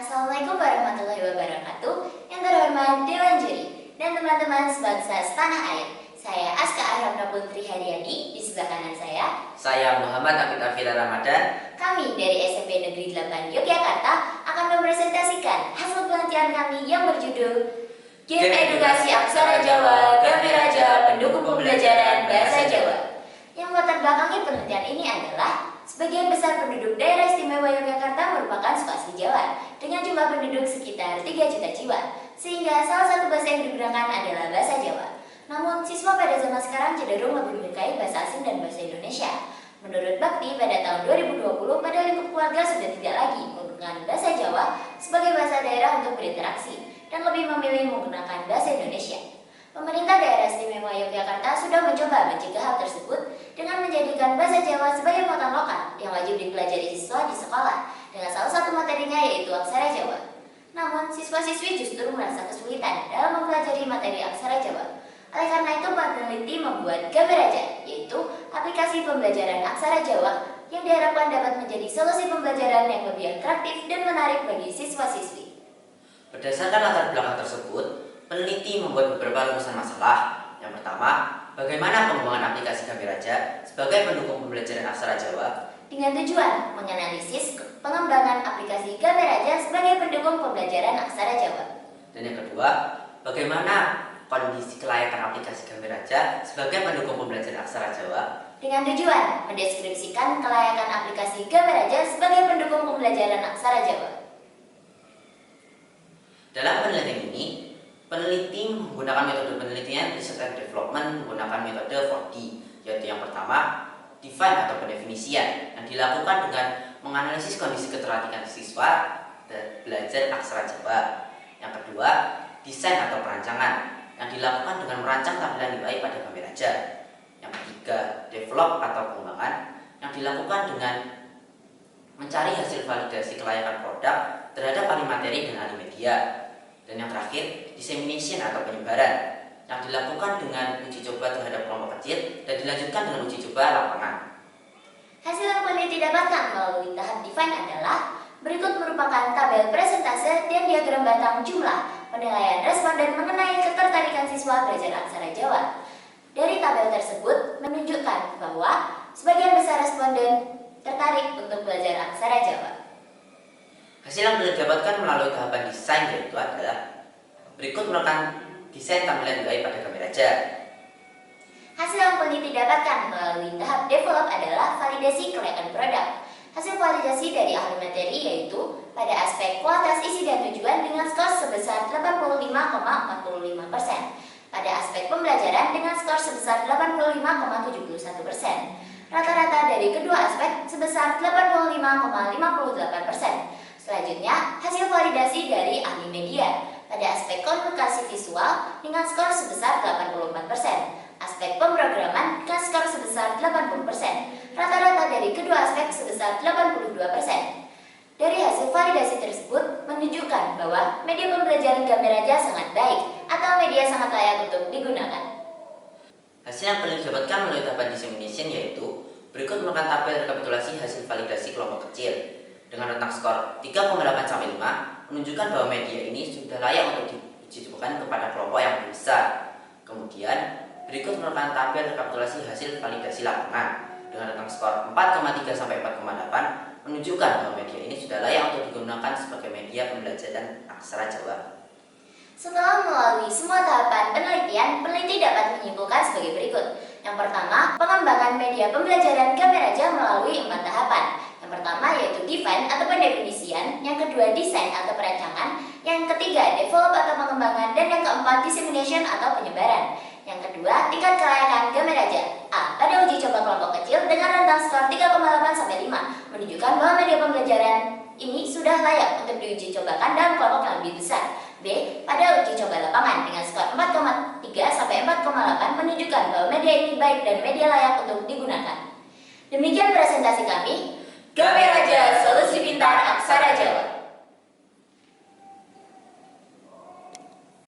Assalamualaikum warahmatullahi wabarakatuh. Yang terhormat Dewan Juri dan teman-teman sebangsa setanah air. Saya Aska Aramna Putri Haryani, di sebelah kanan saya Muhammad Abid Afila Ramadan. Kami dari SMP Negeri 8 Yogyakarta akan mempresentasikan hasil penelitian kami yang berjudul Game Edukasi Aksara Jawa Gameraja Pendukung Pembelajaran Bahasa Jawa. Yang latar belakangi penelitian ini adalah sebagian besar penduduk daerah istimewa Yogyakarta merupakan suku asli Jawa dengan jumlah penduduk sekitar 3 juta jiwa, sehingga salah satu bahasa yang digunakan adalah bahasa Jawa. Namun, siswa pada zaman sekarang cenderung lebih menyukai bahasa asing dan bahasa Indonesia. Menurut Bakti, pada tahun 2020, pada lingkup keluarga sudah tidak lagi menggunakan bahasa Jawa sebagai bahasa daerah untuk berinteraksi dan lebih memilih menggunakan bahasa Indonesia. Pemerintah daerah istimewa Yogyakarta sudah mencoba mencegah hal tersebut dengan menjadikan bahasa Jawa sebagai muatan lokal yang wajib dipelajari siswa di sekolah dengan salah satu materinya yaitu aksara Jawa. Namun, siswa-siswi justru merasa kesulitan dalam mempelajari materi aksara Jawa. Oleh karena itu, peneliti membuat Gameraja, yaitu aplikasi pembelajaran aksara Jawa yang diharapkan dapat menjadi solusi pembelajaran yang lebih atraktif dan menarik bagi siswa-siswi. Berdasarkan latar belakang tersebut, peneliti membuat beberapa rumusan masalah. Yang pertama, bagaimana pengembangan aplikasi Gameraja sebagai pendukung pembelajaran aksara Jawa dengan tujuan menganalisis pengembangan aplikasi Gameraja sebagai pendukung pembelajaran aksara Jawa. Dan yang kedua, bagaimana kondisi kelayakan aplikasi Gameraja sebagai pendukung pembelajaran aksara Jawa dengan tujuan mendeskripsikan kelayakan aplikasi Gameraja sebagai pendukung pembelajaran aksara Jawa. Dalam penelitian ini, peneliti menggunakan metode penelitian research and development menggunakan metode 4D, yaitu yang pertama, define atau pendefinisian, yang dilakukan dengan menganalisis kondisi keterlatihan siswa belajar aksara Jawa. Yang kedua, desain atau perancangan, yang dilakukan dengan merancang tampilan UI pada Gameraja. Yang ketiga, develop atau pengembangan, yang dilakukan dengan mencari hasil validasi kelayakan produk terhadap ahli materi dan ahli media. Dan yang terakhir, dissemination atau penyebaran, yang dilakukan dengan uji coba terhadap kelompok kecil dan dilanjutkan dengan uji coba lapangan. Hasil yang peneliti dapatkan melalui tahap define adalah berikut merupakan tabel presentase dan diagram batang jumlah penilaian responden mengenai ketertarikan siswa belajar aksara Jawa. Dari tabel tersebut menunjukkan bahwa sebagian besar responden tertarik untuk belajar aksara Jawa. Hasil yang didapatkan melalui tahapan desain yaitu adalah berikut merupakan desain tampilan UI pada Gameraja. Hasil yang peneliti dapatkan melalui tahap develop adalah validasi kelayakan produk. Hasil validasi dari ahli materi yaitu pada aspek kualitas isi dan tujuan dengan skor sebesar 85,45%. Pada aspek pembelajaran dengan skor sebesar 85,71%. Rata-rata dari kedua aspek sebesar 85,58%. Selanjutnya, hasil validasi dari ahli media pada aspek komunikasi visual dengan skor sebesar 84%. Aspek pemrograman dengan skor sebesar 80%. Rata-rata dari kedua aspek sebesar 82%. Dari hasil validasi tersebut menunjukkan bahwa media pembelajaran Gameraja sangat baik atau media sangat layak untuk digunakan. Hasil yang paling didapatkan melalui tahapan dissemination yaitu berikut merupakan tabel rekapitulasi hasil validasi kelompok kecil dengan rentang skor 3,8-5 menunjukkan bahwa media ini sudah layak untuk diuji cobakan kepada kelompok yang lebih besar. Kemudian berikut merupakan tabel rekapitulasi hasil validasi lapangan dengan rentang skor 4,3-4,8 menunjukkan bahwa media ini sudah layak untuk digunakan sebagai media pembelajaran aksara Jawa. Setelah melalui semua tahapan penelitian, peneliti dapat menyimpulkan sebagai berikut. Yang pertama, pengembangan media pembelajaran Gameraja melalui 4 tahapan. Yang pertama yaitu define atau pendefinisian, yang kedua desain atau perancangan, yang ketiga develop atau pengembangan, dan yang keempat dissemination atau penyebaran. Yang kedua, tingkat kelayakan Gameraja. A. Pada uji coba kelompok kecil dengan rentang skor 3,8-5 menunjukkan bahwa media pembelajaran ini sudah layak untuk diuji cobakan dalam kelompok yang lebih besar. B. Pada uji coba lapangan dengan skor 4,3-4,8 menunjukkan bahwa media ini baik dan media layak untuk digunakan. Demikian presentasi kami. Gameraja, solusi pintar aksara Jawa.